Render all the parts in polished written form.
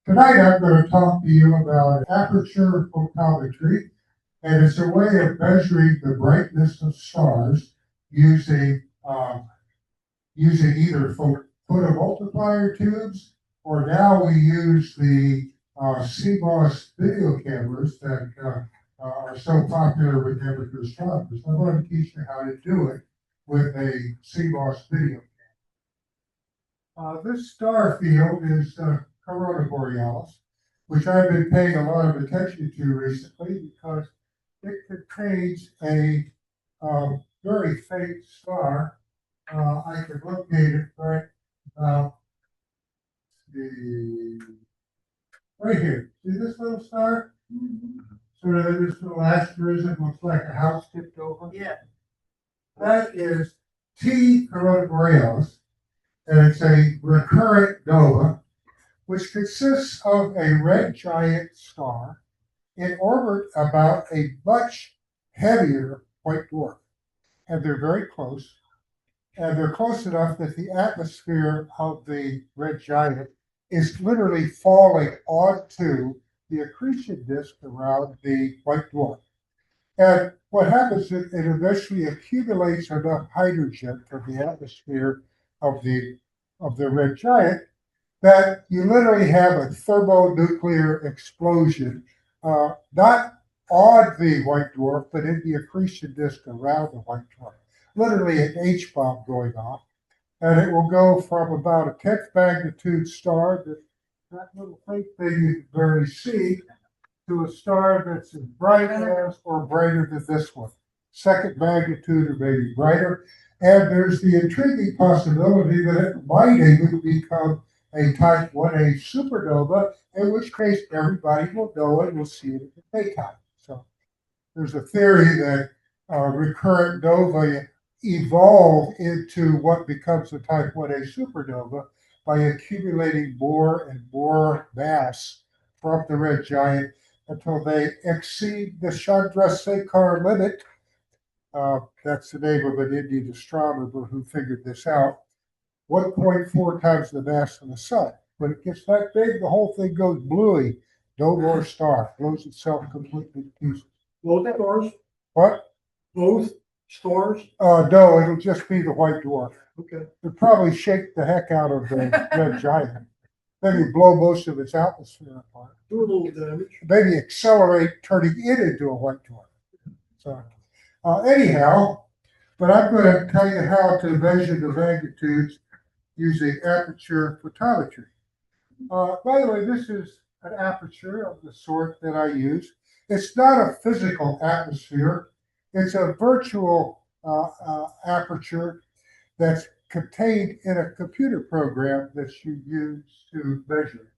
Tonight I'm going to talk to you about aperture photometry, and it's a way of measuring the brightness of stars using either photomultiplier tubes, or now we use the CMOS video cameras that are so popular with amateur astronomers. I'm going to teach you how to do it with a CMOS video. This star field is Corona Borealis, which I've been paying a lot of attention to recently because it contains a very faint star. I can locate it right here. See this little star? Sort of this little asterism looks like a house tipped over. Yeah. That is T Corona Borealis, and it's a recurrent nova, which consists of a red giant star in orbit about a much heavier white dwarf. And they're very close. And they're close enough that the atmosphere of the red giant is literally falling onto the accretion disk around the white dwarf. And what happens is it eventually accumulates enough hydrogen from the atmosphere of the red giant that you literally have a thermonuclear explosion, not on the white dwarf, but in the accretion disk around the white dwarf. Literally an H-bomb going off. And it will go from about a 10th magnitude star, that little faint thing you can barely see, to a star that's as bright as or brighter than this one. Second magnitude or maybe brighter. And there's the intriguing possibility that it might even become a type 1A supernova, in which case everybody will know it, will see it at the daytime. So there's a theory that recurrent nova evolve into what becomes a type 1A supernova by accumulating more and more mass from the red giant until they exceed the Chandrasekhar limit. That's the name of an Indian astronomer who figured this out. 1.4 times the mass of the sun. When it gets that big, the whole thing goes bluey. No more star. Blows itself completely to pieces. Both stars? What? Both stars? No, it'll just be the white dwarf. Okay. It'll probably shake the heck out of the red giant. Maybe blow most of its atmosphere apart. Do a little damage. Maybe accelerate turning it into a white dwarf. So, anyhow, but I'm going to tell you how to measure the magnitudes using aperture photometry. By the way, this is an aperture of the sort that I use. It's not a physical atmosphere. It's a virtual aperture that's contained in a computer program that you use to measure.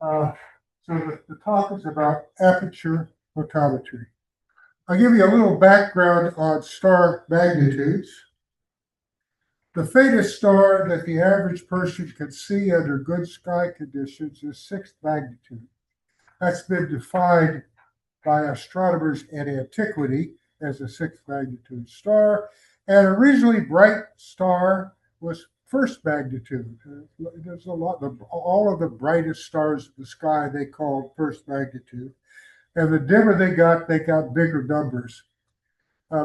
So the talk is about aperture photometry. I'll give you a little background on star magnitudes. The faintest star that the average person can see under good sky conditions is 6th magnitude. That's been defined by astronomers in antiquity as a 6th magnitude star. And a reasonably bright star was 1st magnitude. There's a lot of all of the brightest stars in the sky they called 1st magnitude. And the dimmer they got bigger numbers.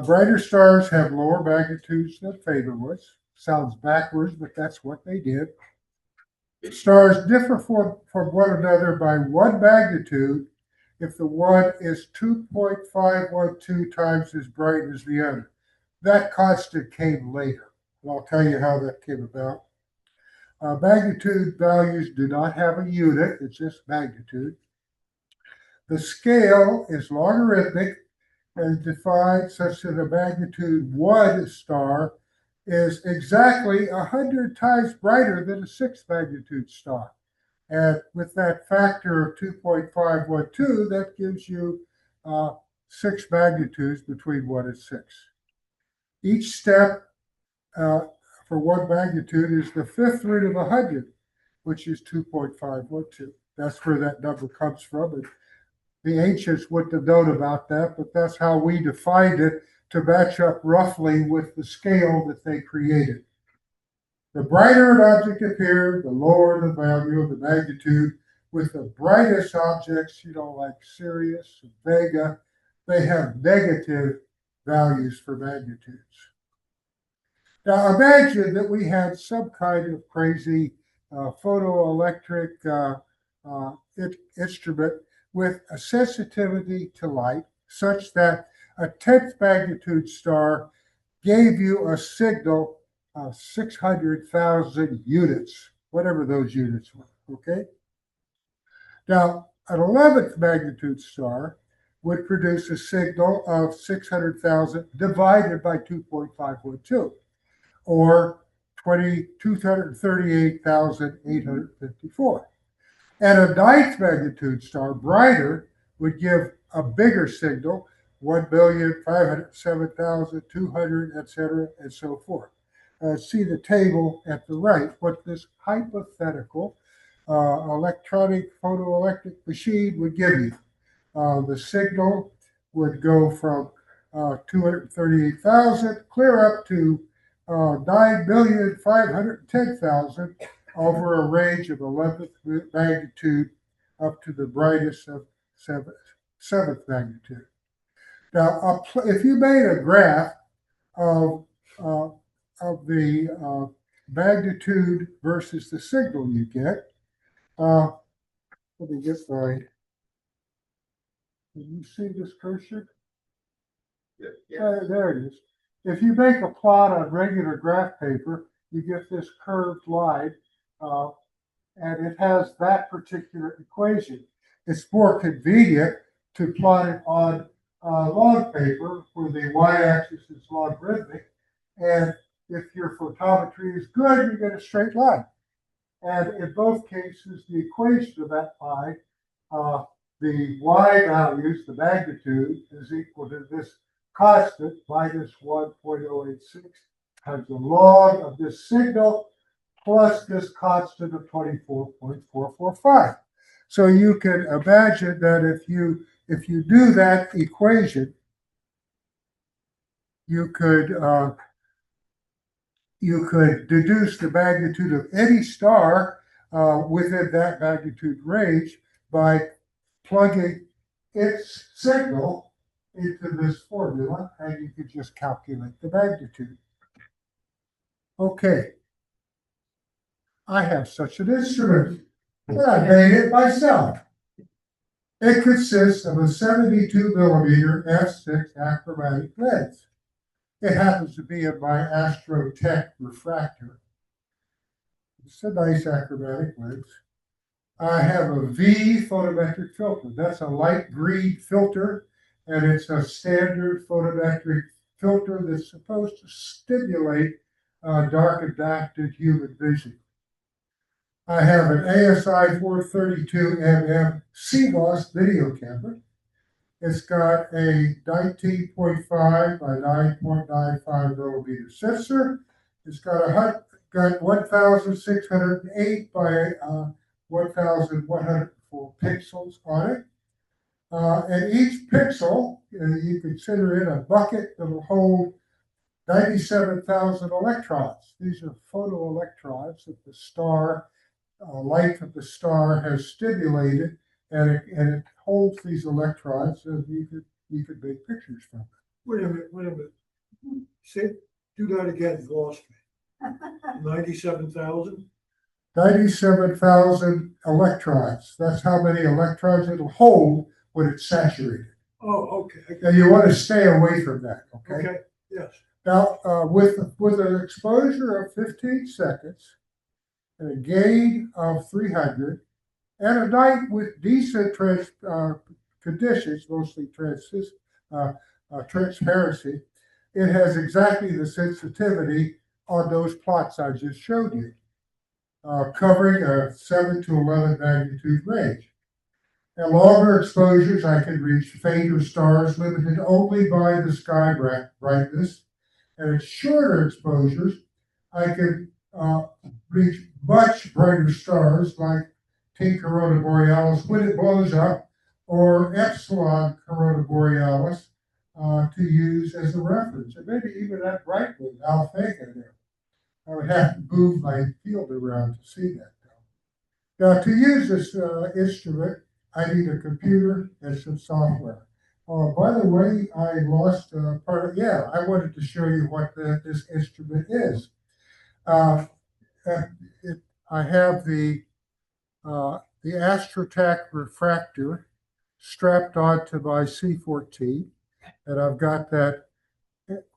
Brighter stars have lower magnitudes than fainter ones. Sounds backwards, but that's what they did. Stars differ from one another by 1 magnitude if the one is 2.512 times as bright as the other. That constant came later, and I'll tell you how that came about. Magnitude values do not have a unit, it's just magnitude. The scale is logarithmic and defined such that a magnitude 1 star is exactly 100 times brighter than a 6th magnitude star. And with that factor of 2.512, that gives you 6 magnitudes between 1 and 6. Each step for 1 magnitude is the 5th root of 100, which is 2.512. That's where that number comes from. And the ancients wouldn't have known about that, but that's how we defined it to match up roughly with the scale that they created. The brighter an object appeared, the lower the value of the magnitude with the brightest objects, like Sirius and Vega, they have negative values for magnitudes. Now imagine that we had some kind of crazy photoelectric instrument with a sensitivity to light such that a 10th magnitude star gave you a signal of 600,000 units, whatever those units were, okay? Now, an 11th magnitude star would produce a signal of 600,000 divided by 2.512, or 238,854. And a 9th magnitude star, brighter, would give a bigger signal, 1,507,200, etc., and so forth. See the table at the right, what this hypothetical electronic photoelectric machine would give you. The signal would go from 238,000 clear up to 9,510,000 over a range of 11th magnitude up to the brightest of 7th magnitude. Now, if you made a graph of the magnitude versus the signal you get, let me get my, can you see this cursor? There it is. If you make a plot on regular graph paper, you get this curved line, and it has that particular equation. It's more convenient to plot it on log paper where the y-axis is logarithmic, and if your photometry is good, you get a straight line. And in both cases, the equation of that line, the y values, the magnitude, is equal to this constant minus 1.086 times the log of this signal plus this constant of 24.445. So you can imagine that if you do that equation, you could deduce the magnitude of any star within that magnitude range by plugging its signal into this formula, and you could just calculate the magnitude. Okay, I have such an instrument, and I made it myself. It consists of a 72 millimeter f6 achromatic lens. It happens to be in my Astrotech refractor. It's a nice achromatic lens. I have a V photometric filter. That's a light green filter, and it's a standard photometric filter that's supposed to stimulate dark adapted human vision. I have an ASI 432mm CMOS video camera. It's got a 19.5 by 9.95 millimeter sensor. It's got 1,608 by 1,104 pixels on it. And each pixel, you consider it a bucket that will hold 97,000 electrons. These are photoelectrons that the star, light of the star has stimulated, and it holds these electrons, and you could make pictures from it. Wait a minute. Say, do that again, you lost me. 97,000? 97,000 electrons. That's how many electrons it'll hold when it's saturated. Oh, okay. And you want to stay away from that, okay? Okay, yes. Now, with an exposure of 15 seconds and a gain of 300, and a night with decent conditions, mostly transparency, it has exactly the sensitivity on those plots I just showed you, covering a 7 to 11 magnitude range. At longer exposures, I can reach fainter stars limited only by the sky brightness. And at shorter exposures, I can reach much brighter stars like T Corona Borealis when it blows up, or Epsilon Corona Borealis to use as a reference. And maybe even that bright one, Alpha there. I would have to move my field around to see that, though. Now, to use this instrument, I need a computer and some software. By the way, I lost part of, yeah, I wanted to show you what this instrument is. Uh, uh, it, I have the Astrotac refractor strapped onto my C14, and I've got that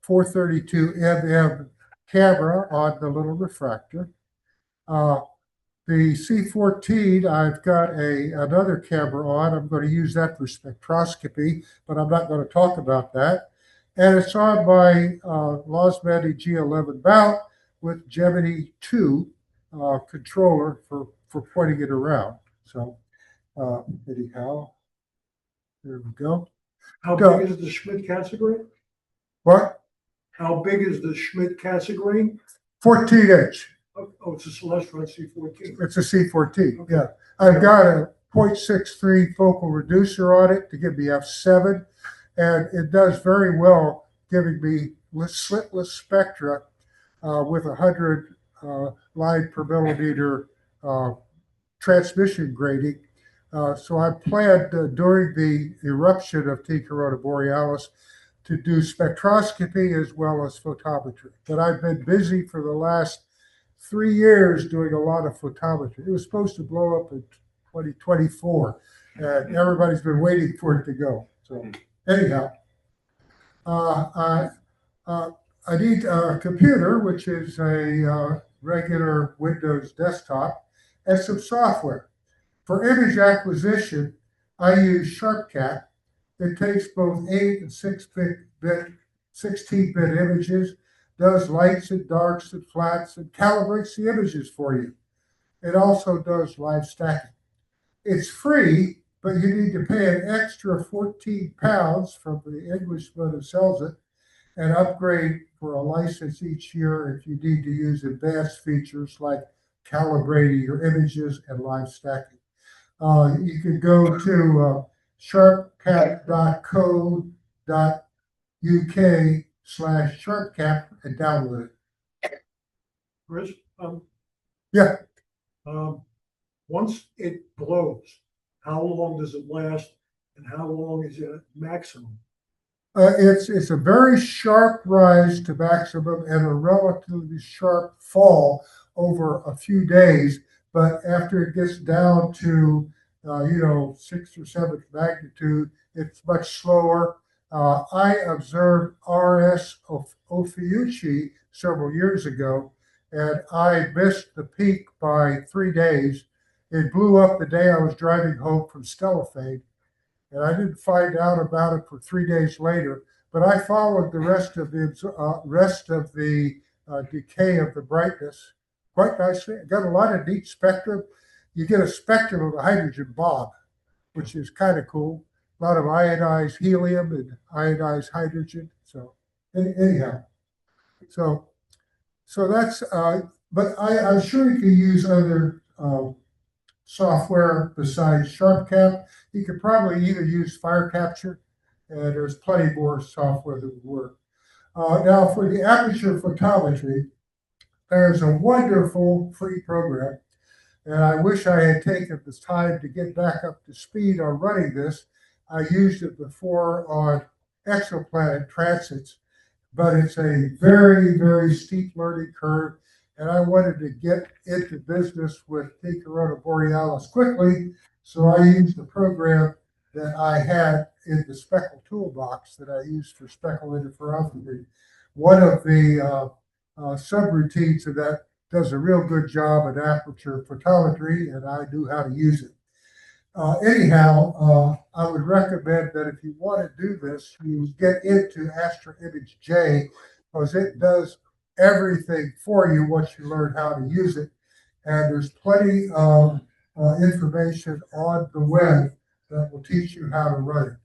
432 mm camera on the little refractor. Uh, the C14, I've got another camera on. I'm going to use that for spectroscopy, but I'm not going to talk about that. And it's on my Losmandy G11 mount with Gemini 2 controller for pointing it around. So anyhow, there we go. How Go. big is the Schmidt-Cassegrain? What? How big is the Schmidt-Cassegrain? 14-inch. Oh, it's a Celestron C14. It's a C14. Okay. Yeah. I've got a 0.63 focal reducer on it to give me f7, and it does very well giving me slitless spectra with 100 line per millimeter transmission grading. So I planned during the eruption of T. corona borealis to do spectroscopy as well as photometry. But I've been busy for the last 3 years doing a lot of photometry. It was supposed to blow up in 2024, and everybody's been waiting for it to go. So anyhow, I, I need a computer, which is a regular Windows desktop, and some software. For image acquisition, I use SharpCat. It takes both 8 and 16-bit images, does lights and darks and flats, and calibrates the images for you. It also does live stacking. It's free, but you need to pay an extra 14 pounds from the Englishman who sells it and upgrade for a license each year if you need to use advanced features like calibrating your images and live stacking. You can go to sharpcat.co.uk/sharpcat and download it. Chris, Yeah, once it blows, how long does it last, and how long is it at maximum? it's a very sharp rise to maximum and a relatively sharp fall over a few days. But after it gets down to 6th or 7th magnitude, it's much slower. I observed R.S. Ophiuchi several years ago, and I missed the peak by 3 days. It blew up the day I was driving home from Stellafane, and I didn't find out about it for 3 days later. But I followed the rest of the decay of the brightness quite nicely. I got a lot of neat spectrum. You get a spectrum of a hydrogen bomb, which is kind of cool. A lot of ionized helium and ionized hydrogen. So anyhow, so that's. But I'm sure you can use other software besides SharpCat. You could probably either use Fire Capture, and there's plenty more software that would work. Now, for the aperture photometry, there's a wonderful free program, and I wish I had taken the time to get back up to speed on running this. I used it before on exoplanet transits, but it's a very, very steep learning curve, and I wanted to get into business with T. corona borealis quickly, so I used the program that I had in the speckle toolbox that I used for speckle interferometry. One of the subroutines of that does a real good job at aperture photometry, and I knew how to use it. Anyhow, I would recommend that if you want to do this, you get into Astro Image J, because it does everything for you once you learn how to use it. And there's plenty of information on the web that will teach you how to run it.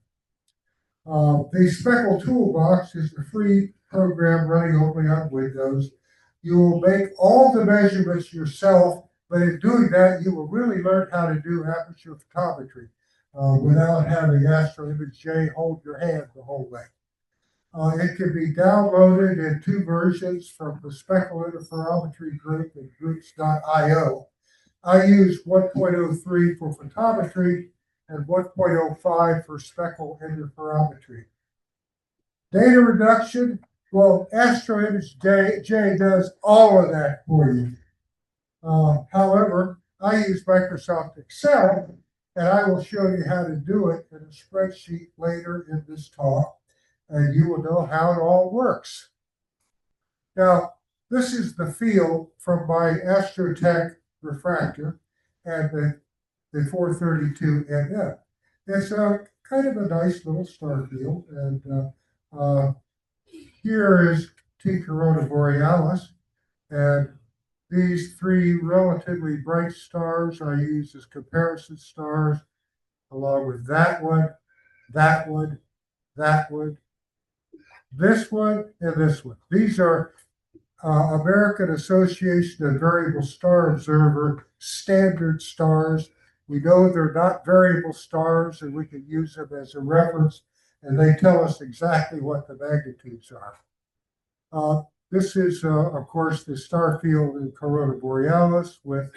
The Speckle Toolbox is the free program running only on Windows. You will make all the measurements yourself, but in doing that, you will really learn how to do aperture photometry without having Astro Image J hold your hand the whole way. It can be downloaded in 2 versions from the Speckle Interferometry group at groups.io. I use 1.03 for photometry and 1.05 for speckle interferometry. Data reduction, well, AstroImage J does all of that for you. However, I use Microsoft Excel, and I will show you how to do it in a spreadsheet later in this talk, and you will know how it all works. Now, this is the field from my Astrotech refractor and the 432 NF. It's a kind of a nice little star field, and here is T Corona Borealis, and these three relatively bright stars I use as comparison stars, along with that one, that one, that one, this one, and this one. These are American Association of Variable Star Observer standard stars. We know they're not variable stars, and we can use them as a reference, and they tell us exactly what the magnitudes are. This is, of course, the star field in Corona Borealis with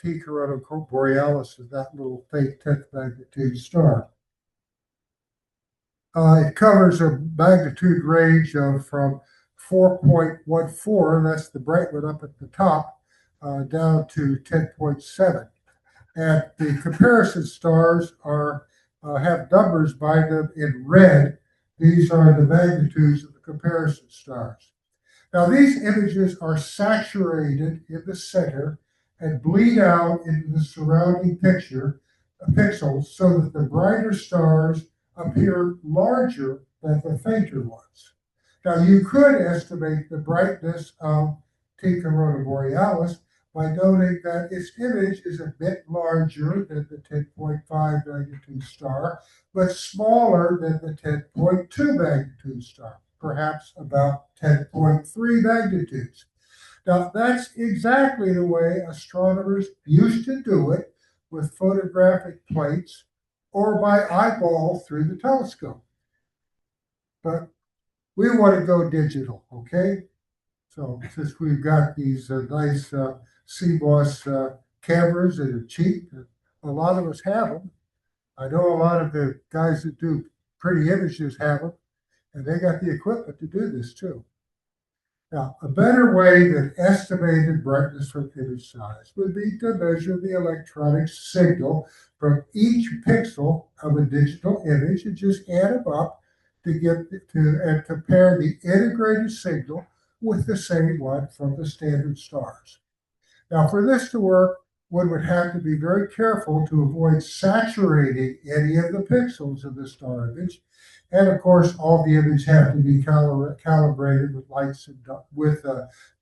T Corona Borealis as that little faint 10th magnitude star. It covers a magnitude range of from 4.14, that's the bright one up at the top, down to 10.7. And the comparison stars are have numbers by them in red. These are the magnitudes of the comparison stars. Now, these images are saturated in the center and bleed out into the surrounding pixels, so that the brighter stars appear larger than the fainter ones. Now, you could estimate the brightness of T Corona Borealis by noting that its image is a bit larger than the 10.5 magnitude star, but smaller than the 10.2 magnitude star, perhaps about 10.3 magnitudes. Now, that's exactly the way astronomers used to do it with photographic plates or by eyeball through the telescope. But we want to go digital, okay? So since we've got these nice CMOS cameras that are cheap, a lot of us have them. I know a lot of the guys that do pretty images have them, and they got the equipment to do this too. Now, a better way than estimated brightness from image size would be to measure the electronic signal from each pixel of a digital image and just add them up to get to and compare the integrated signal with the same one from the standard stars. Now, for this to work, one would have to be very careful to avoid saturating any of the pixels of the star image. And of course, all the images have to be calibrated with lights and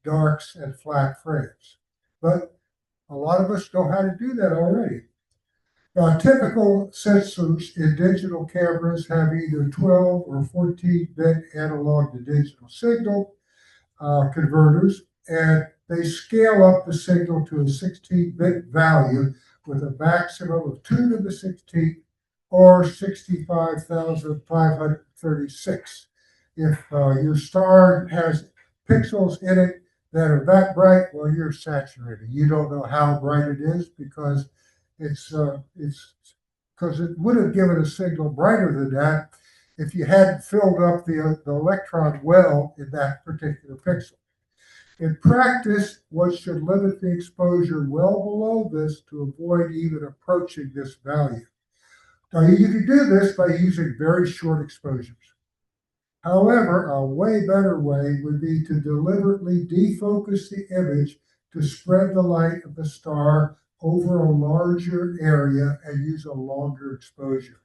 darks and flat frames. But a lot of us know how to do that already. Now, typical sensors in digital cameras have either 12 or 14-bit analog to digital signal converters, and they scale up the signal to a 16-bit value with a maximum of 2 to the 16th or 65,536. If your star has pixels in it that are that bright, well, you're saturated. You don't know how bright it is because because it would have given a signal brighter than that if you hadn't filled up the electron well in that particular pixel. In practice, one should limit the exposure well below this to avoid even approaching this value. Now, you can do this by using very short exposures. However, a way better way would be to deliberately defocus the image to spread the light of the star over a larger area and use a longer exposure.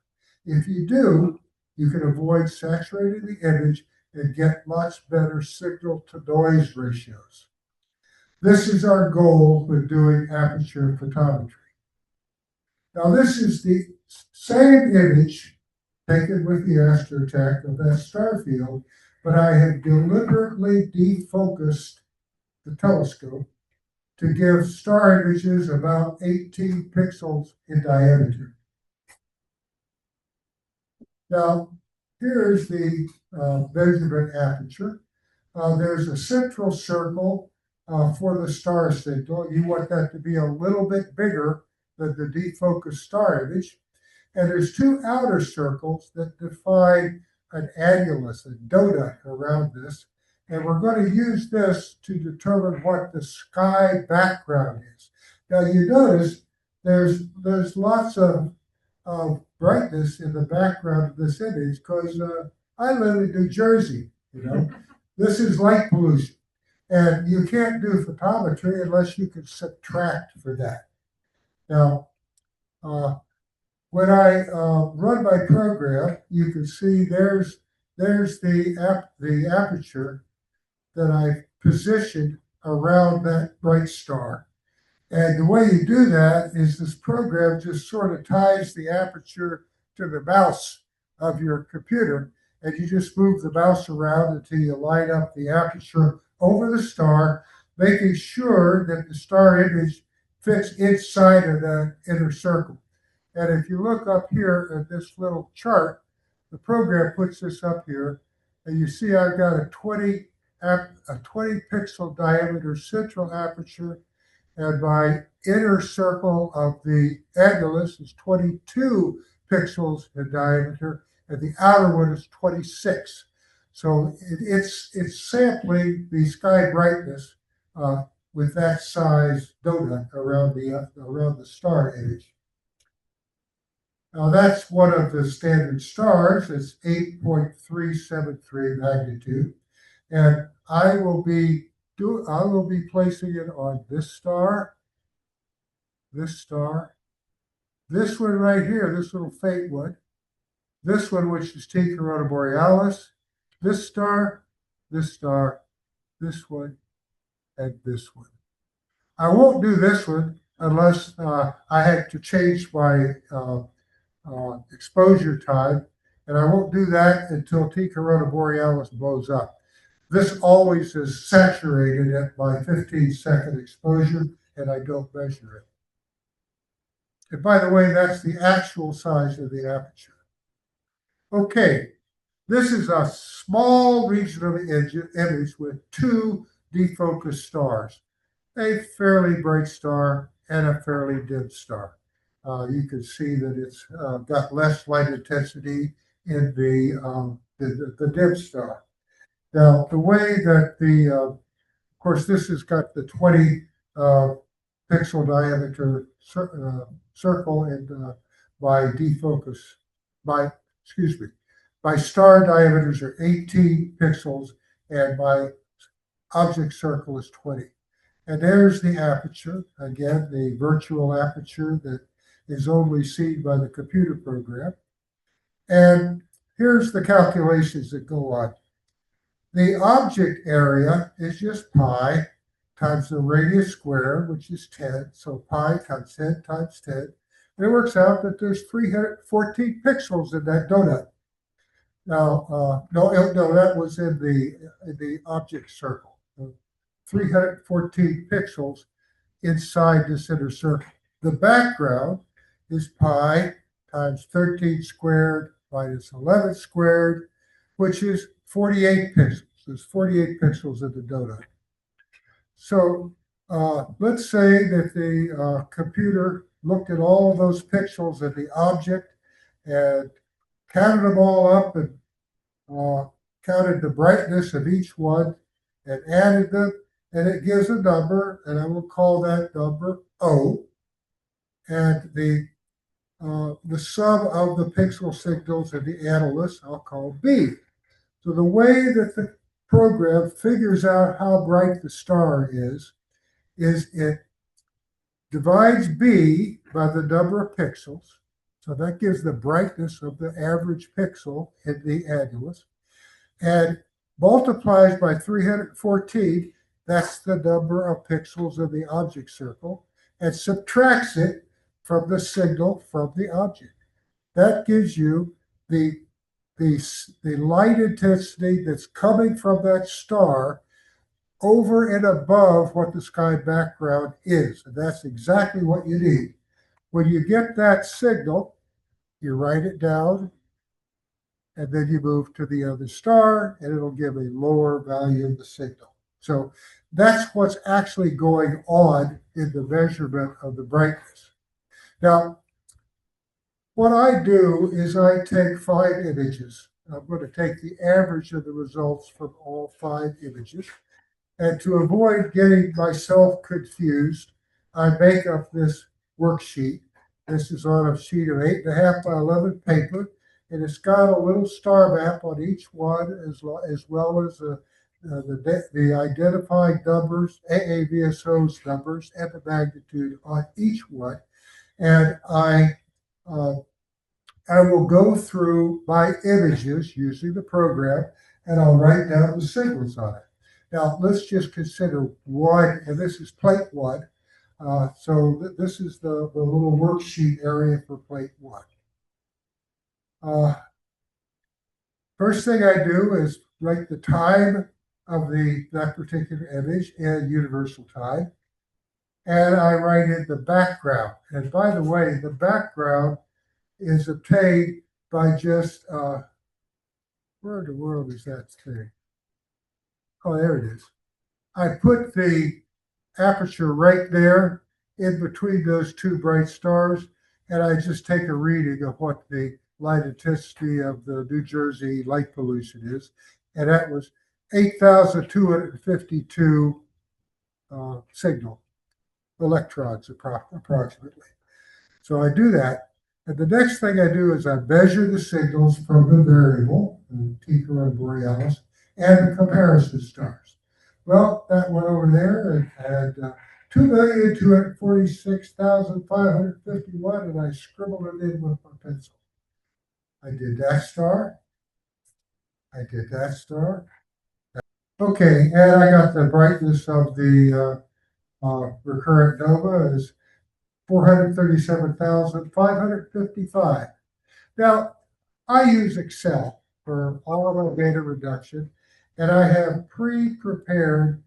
If you do, you can avoid saturating the image and get much better signal to noise ratios. This is our goal with doing aperture photometry. Now, this is the same image taken with the Astrotech of that star field, but I have deliberately defocused the telescope to give star images about 18 pixels in diameter. Now, here's the measurement aperture. There's a central circle for the star signal. You want that to be a little bit bigger than the defocused star image. And there's two outer circles that define an annulus, a donut around this. And we're going to use this to determine what the sky background is. Now you notice there's lots of brightness in the background of this image because I live in New Jersey, you know. This is light pollution. And you can't do photometry unless you can subtract for that. Now, when I run my program, you can see there's the aperture that I positioned around that bright star. And the way you do that is this program just sort of ties the aperture to the mouse of your computer, and you just move the mouse around until you line up the aperture over the star, making sure that the star image fits inside of that inner circle. And if you look up here at this little chart, the program puts this up here, and you see I've got a 20 pixel diameter central aperture, and my inner circle of the annulus is 22 pixels in diameter, and the outer one is 26. So it's sampling the sky brightness with that size donut around the star image. Now that's one of the standard stars. It's 8.373 magnitude, and I will be placing it on this star, this one right here, this little faint one, this one, which is T Corona Borealis, this star, this one, and this one. I won't do this one unless I had to change my exposure time, and I won't do that until T Corona Borealis blows up. This always is saturated at my 15-second exposure, and I don't measure it. And by the way, that's the actual size of the aperture. Okay, this is a small regional image with two defocused stars, a fairly bright star and a fairly dim star. You can see that it's got less light intensity in the dim star. Now, the way that of course, this has got the 20 pixel diameter circle, and my star diameters are 18 pixels, and my object circle is 20. And there's the aperture, again, the virtual aperture that is only seen by the computer program. And here's the calculations that go on. The object area is just pi times the radius squared, which is 10. So pi times 10 times 10. And it works out that there's 314 pixels in that donut. Now, no, that was in the object circle. 314 pixels inside this inner circle. The background is pi times 13 squared minus 11 squared, which is 48 pixels. There's 48 pixels in the donut. So let's say that the computer looked at all of those pixels in the object and counted them all up and counted the brightness of each one and added them, and it gives a number, and I will call that number O. And the sum of the pixel signals in the annulus I'll call B. So the way that the program figures out how bright the star is it divides B by the number of pixels. So that gives the brightness of the average pixel in the annulus, and multiplies by 314. That's the number of pixels in the object circle, and subtracts it from the signal from the object. That gives you the light intensity that's coming from that star over and above what the sky background is. And that's exactly what you need. When you get that signal, you write it down, and then you move to the other star, and it'll give a lower value of the signal. So that's what's actually going on in the measurement of the brightness. Now, what I do is I take 5 images. I'm going to take the average of the results from all 5 images. And to avoid getting myself confused, I make up this worksheet. This is on a sheet of 8.5 by 11 paper, and it's got a little star map on each one, as well as the identified numbers, AAVSO's numbers, and the magnitude on each one. And uh, I will go through my images using the program, and I'll write down the signals on it. Now, let's just consider one, and this is plate one. This is the little worksheet area for plate one. First thing I do is write the time of that particular image in universal time, and I write in the background. And by the way, the background is obtained by just, where in the world is that thing? Oh, there it is. I put the aperture right there in between those two bright stars, and I just take a reading of what the light intensity of the New Jersey light pollution is, and that was 8,252 signal electrons approximately. So I do that. And the next thing I do is I measure the signals from the variable, the T Corona Borealis, and the comparison stars. Well, that went over there and had 2,246,551, and I scribbled it in with my pencil. I did that star. I did that star. Okay, and I got the brightness of the recurrent nova is 437,555. Now, I use Excel for all of my data reduction, and I have pre-prepared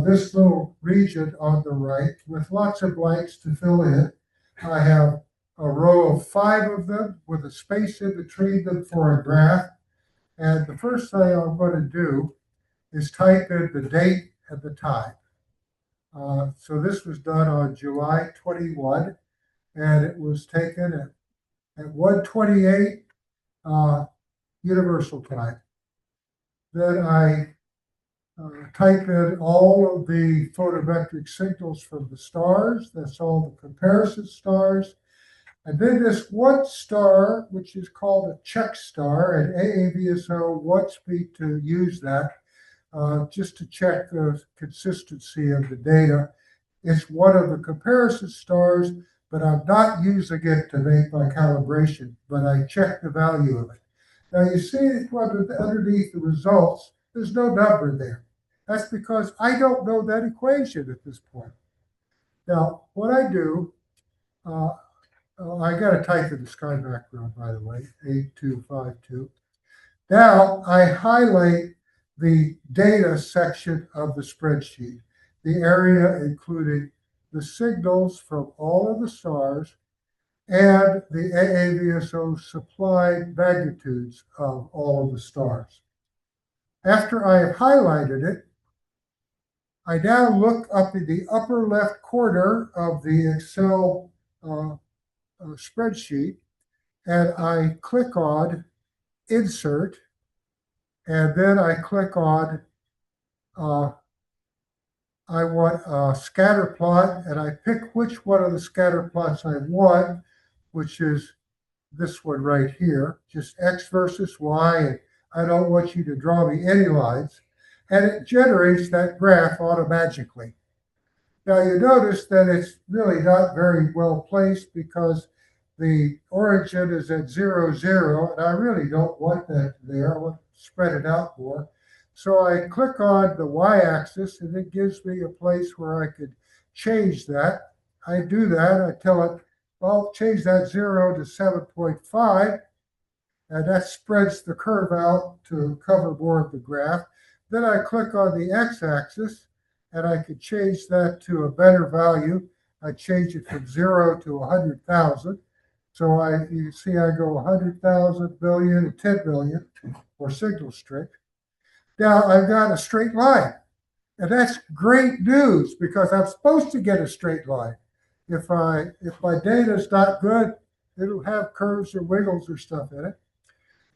this little region on the right with lots of blanks to fill in. I have a row of 5 of them with a space in between them for a graph. And the first thing I'm going to do is type in the date and the time. So this was done on July 21, and it was taken at 1:28 universal time. Then I type in all of the photometric signals from the stars. That's all the comparison stars. And then this one star, which is called a check star, and AAVSO wants me to use that just to check the consistency of the data. It's one of the comparison stars, but I'm not using it to make my calibration, but I check the value of it. Now you see underneath the results, there's no number there. That's because I don't know that equation at this point. Now, what I do, I got to type in the sky background, by the way, 8252. Now I highlight the data section of the spreadsheet, the area including the signals from all of the stars and the AAVSO supplied magnitudes of all of the stars. After I have highlighted it, I now look up in the upper left corner of the Excel spreadsheet, and I click on Insert, and then I click on I want a scatter plot, and I pick which one of the scatter plots I want, which is this one right here, just X versus Y, and I don't want you to draw me any lines, and it generates that graph automatically. Now you notice that it's really not very well placed because the origin is at 0, 0, and I really don't want that there. I want to spread it out more. So I click on the y-axis, and it gives me a place where I could change that. I do that. I tell it, well, change that 0 to 7.5, and that spreads the curve out to cover more of the graph. Then I click on the x-axis, and I could change that to a better value. I change it from 0 to 100,000. So you can see I go 100,000, billion, and 10 billion for signal strict. Now I've got a straight line. And that's great news because I'm supposed to get a straight line. If my data is not good, it'll have curves or wiggles or stuff in it.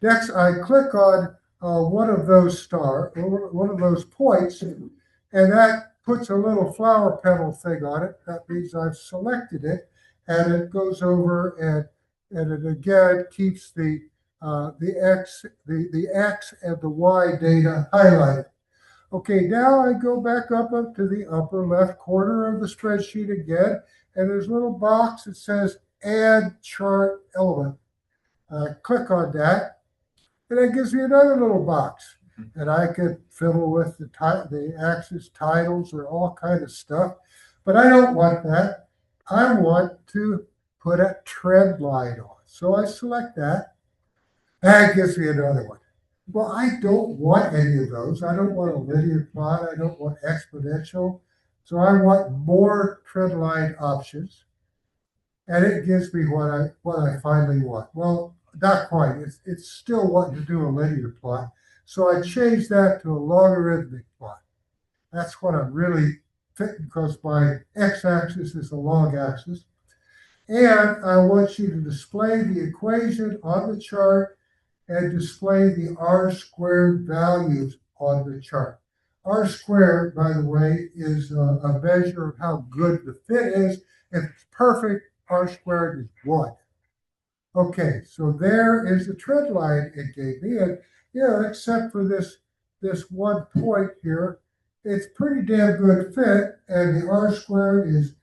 Next, I click on one of those points, and that puts a little flower petal thing on it. That means I've selected it, and it goes over and it again keeps the X and the Y data highlighted. Okay, now I go back up to the upper left corner of the spreadsheet again, and there's a little box that says Add Chart Element. Click on that, and it gives me another little box. And I could fiddle with the axis titles or all kind of stuff, but I don't want that. I want to put a trend line on. So I select that. That gives me another one. Well, I don't want any of those. I don't want a linear plot. I don't want exponential. So I want more trend line options. And it gives me what I finally want. Well, not quite. It's still wanting to do a linear plot. So I changed that to a logarithmic plot. That's what I'm really fitting because my x-axis is a log axis. And I want you to display the equation on the chart and display the r-squared values on the chart. R-squared, by the way, is a measure of how good the fit is. If it's perfect, r-squared is 1. Okay, so there is the trend line it gave me. And, except for this one point here, it's pretty damn good fit. And the r-squared is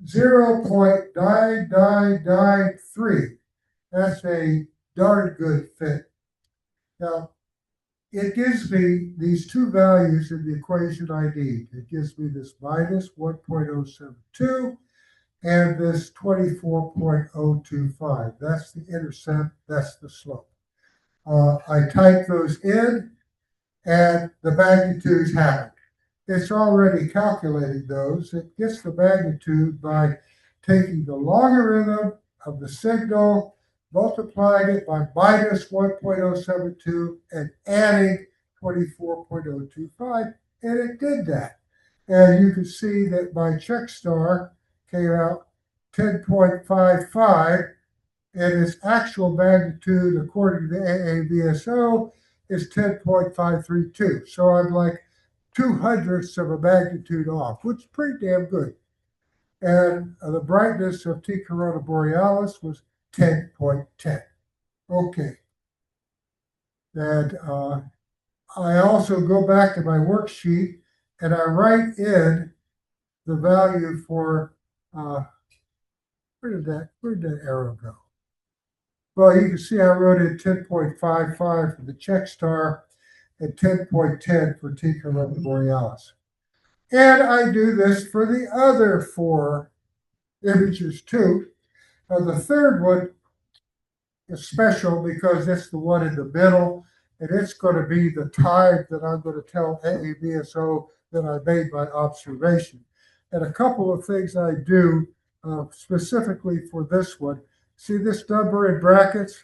0.9993. That's a darn good fit. Now, it gives me these two values in the equation I need. It gives me this minus 1.072 and this 24.025. That's the intercept, that's the slope. I type those in, and the magnitudes happen. It's already calculating those. It gets the magnitude by taking the logarithm of the signal, multiplying it by minus 1.072 and adding 24.025, and it did that. And you can see that my check star came out 10.55, and its actual magnitude, according to the AAVSO, is 10.532. So I'm like 2/100ths of a magnitude off, which is pretty damn good. And the brightness of T Corona Borealis was 10.10. Okay. And I also go back to my worksheet and I write in the value for, where did that arrow go? Well, you can see I wrote in 10.55 for the check star and 10.10 for T Corona Borealis. And I do this for the other 4 images too. Now the third one is special because it's the one in the middle, and it's going to be the time that I'm going to tell AAVSO that I made my observation. And a couple of things I do specifically for this one. See this number in brackets?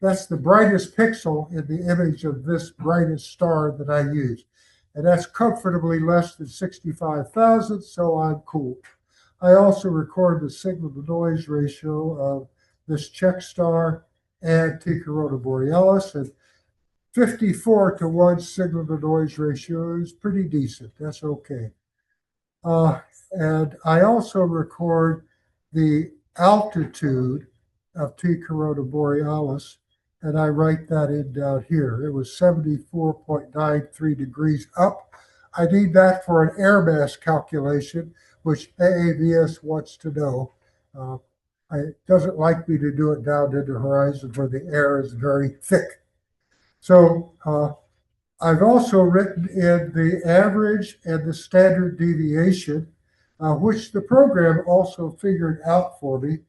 That's the brightest pixel in the image of this brightest star that I use. And that's comfortably less than 65,000, so I'm cool. I also record the signal-to-noise ratio of this check star and T Corona Borealis, and 54-to-1 signal-to-noise ratio is pretty decent. That's okay. And I also record the altitude of T Corona Borealis, and I write that in down here. It was 74.93 degrees up. I need that for an air mass calculation, which AAVS wants to know. It doesn't like me to do it down to the horizon where the air is very thick. So I've also written in the average and the standard deviation, which the program also figured out for me.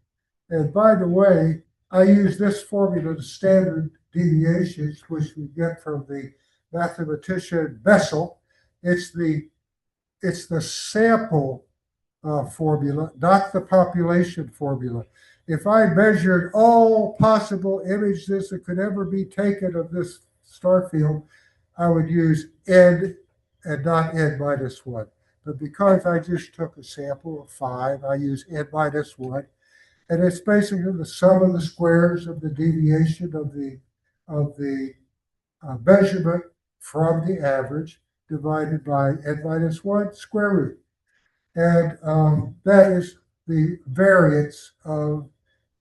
And by the way, I use this formula, the standard deviations, which we get from the mathematician Bessel. It's the sample formula, not the population formula. If I measured all possible images that could ever be taken of this star field, I would use N and not n-1. But because I just took a sample of 5, I use n-1, and it's basically the sum of the squares of the deviation of the measurement from the average divided by n-1 square root. And that is the variance of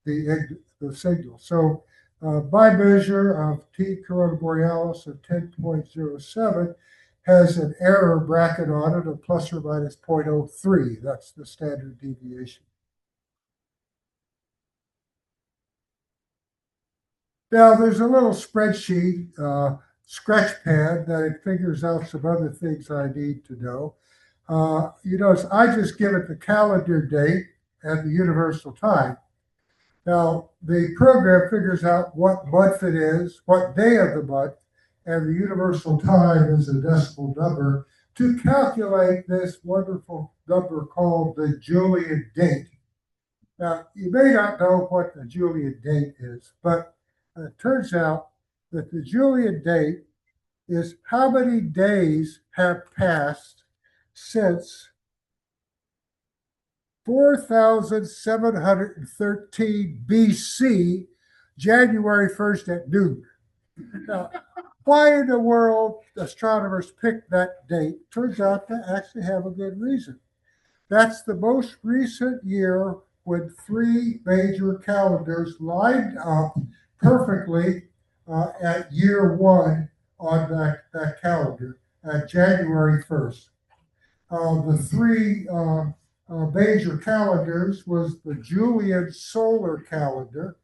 the signal. So my measure of T Corona Borealis of 10.07 has an error bracket on it of plus or minus 0.03. That's the standard deviation. Now, there's a little spreadsheet, scratch pad, that it figures out some other things I need to know. You notice I just give it the calendar date and the universal time. Now, the program figures out what month it is, what day of the month, and the universal time is a decimal number to calculate this wonderful number called the Julian date. Now, you may not know what the Julian date is, but it turns out that the Julian date is how many days have passed since 4,713 BC, January 1st at noon. Now, why in the world astronomers picked that date? Turns out to actually have a good reason. That's the most recent year when 3 major calendars lined up perfectly at year 1 on that calendar at January 1st. The 3 major calendars was the Julian solar calendar,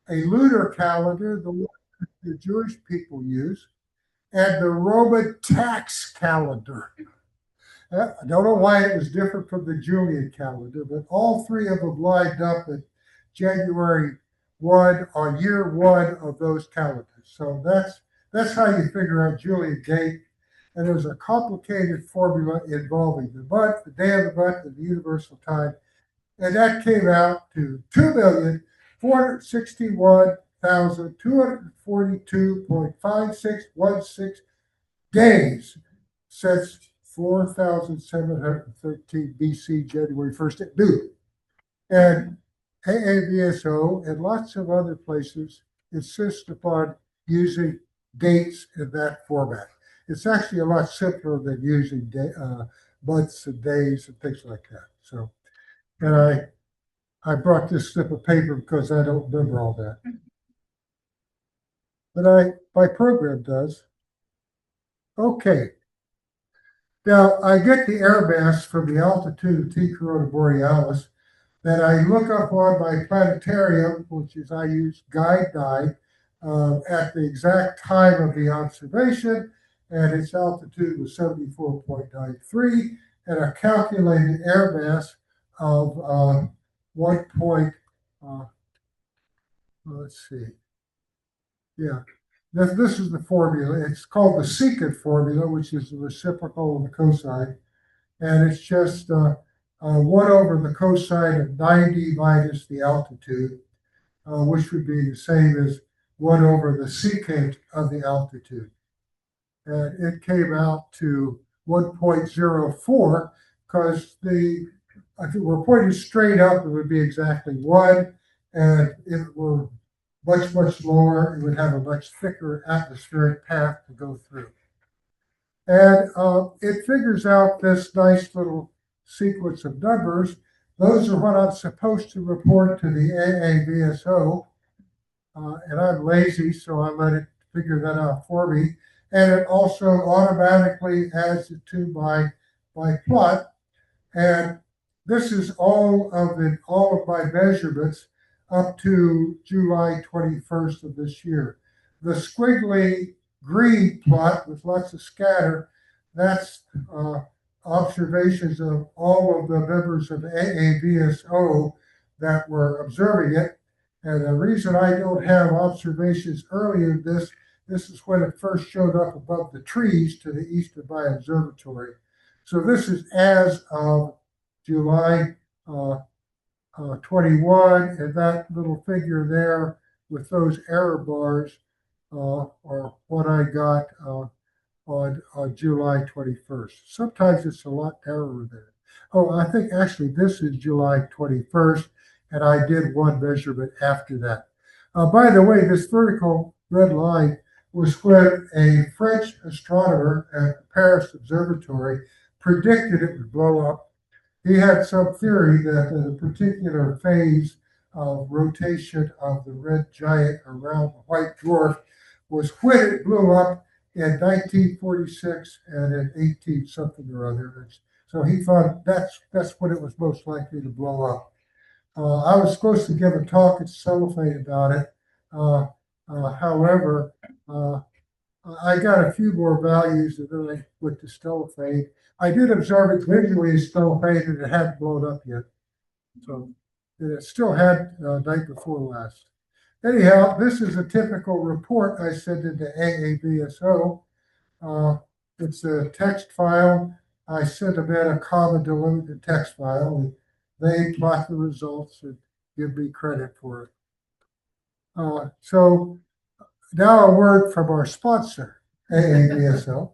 a lunar calendar, the one the Jewish people use, and the Roman tax calendar. I don't know why it was different from the Julian calendar, but all 3 of them lined up at January 1 on year 1 of those calendars. So that's how you figure out Julian date. And there's a complicated formula involving the month, the day of the month, and the universal time. And that came out to 2,461,242.5616 days since 4,713 BC, January 1st at noon. And AAVSO and lots of other places insist upon using dates in that format. It's actually a lot simpler than using months and days and things like that. So, and I brought this slip of paper because I don't remember all that. But my program does. Okay. Now, I get the air mass from the altitude of T Corona Borealis that I look up on my planetarium, which is I use Guide 9, at the exact time of the observation, and its altitude was 74.93, and a calculated air mass of 1. Let's see. Yeah, this is the formula. It's called the secant formula, which is the reciprocal of the cosine. And it's just 1 over the cosine of 90 minus the altitude, which would be the same as 1 over the secant of the altitude. And it came out to 1.04 because if it were pointed straight up, it would be exactly 1. And if it were much, much lower, it would have a much thicker atmospheric path to go through. And it figures out this nice little sequence of numbers. Those are what I'm supposed to report to the AAVSO. And I'm lazy, so I let it figure that out for me. And it also automatically adds it to my plot. And this is all of my measurements up to July 21st of this year. The squiggly green plot with lots of scatter, that's observations of all of the members of AAVSO that were observing it. And the reason I don't have observations earlier than this is when it first showed up above the trees to the east of my observatory. So this is as of July 21, and that little figure there with those error bars are what I got on July 21st. Sometimes it's a lot narrower than it. Oh, I think actually this is July 21st, and I did one measurement after that. By the way, this vertical red line was when a French astronomer at the Paris Observatory predicted it would blow up. He had some theory that in a particular phase of rotation of the red giant around the white dwarf was when it blew up in 1946 and in 18 something or other. So he thought that's when it was most likely to blow up. I was supposed to give a talk at Cellophane about it. However, I got a few more values and then I went to Stellophane. I did observe it visually in Stellophane and it hadn't blown up yet. So it still had night before last. Anyhow, this is a typical report I sent into AAVSO. It's a text file. I sent them in a comma delimited text file. And they plot the results and give me credit for it. So now a word from our sponsor, AAVSO.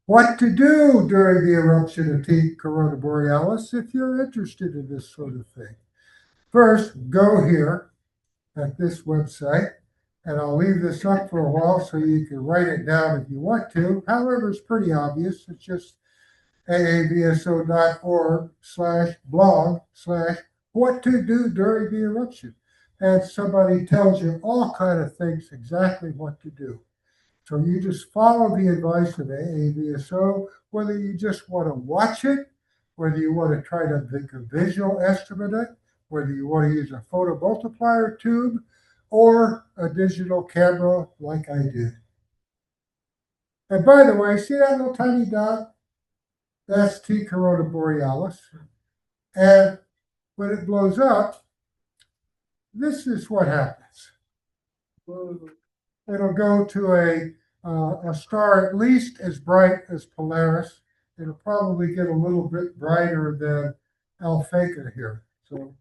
What to do during the eruption of T. Corona Borealis if you're interested in this sort of thing. First, go here at this website, and I'll leave this up for a while so you can write it down if you want to. However, it's pretty obvious. It's just aavso.org/blog/what to do during the eruption. And somebody tells you all kind of things exactly what to do. So you just follow the advice of AAVSO, whether you just want to watch it, whether you want to try to make a visual estimate of it, whether you want to use a photomultiplier tube or a digital camera like I did. And by the way, see that little tiny dot? That's T. Corona Borealis. And when it blows up, this is what happens. It'll go to a star at least as bright as Polaris. It'll probably get a little bit brighter than Alpha here. So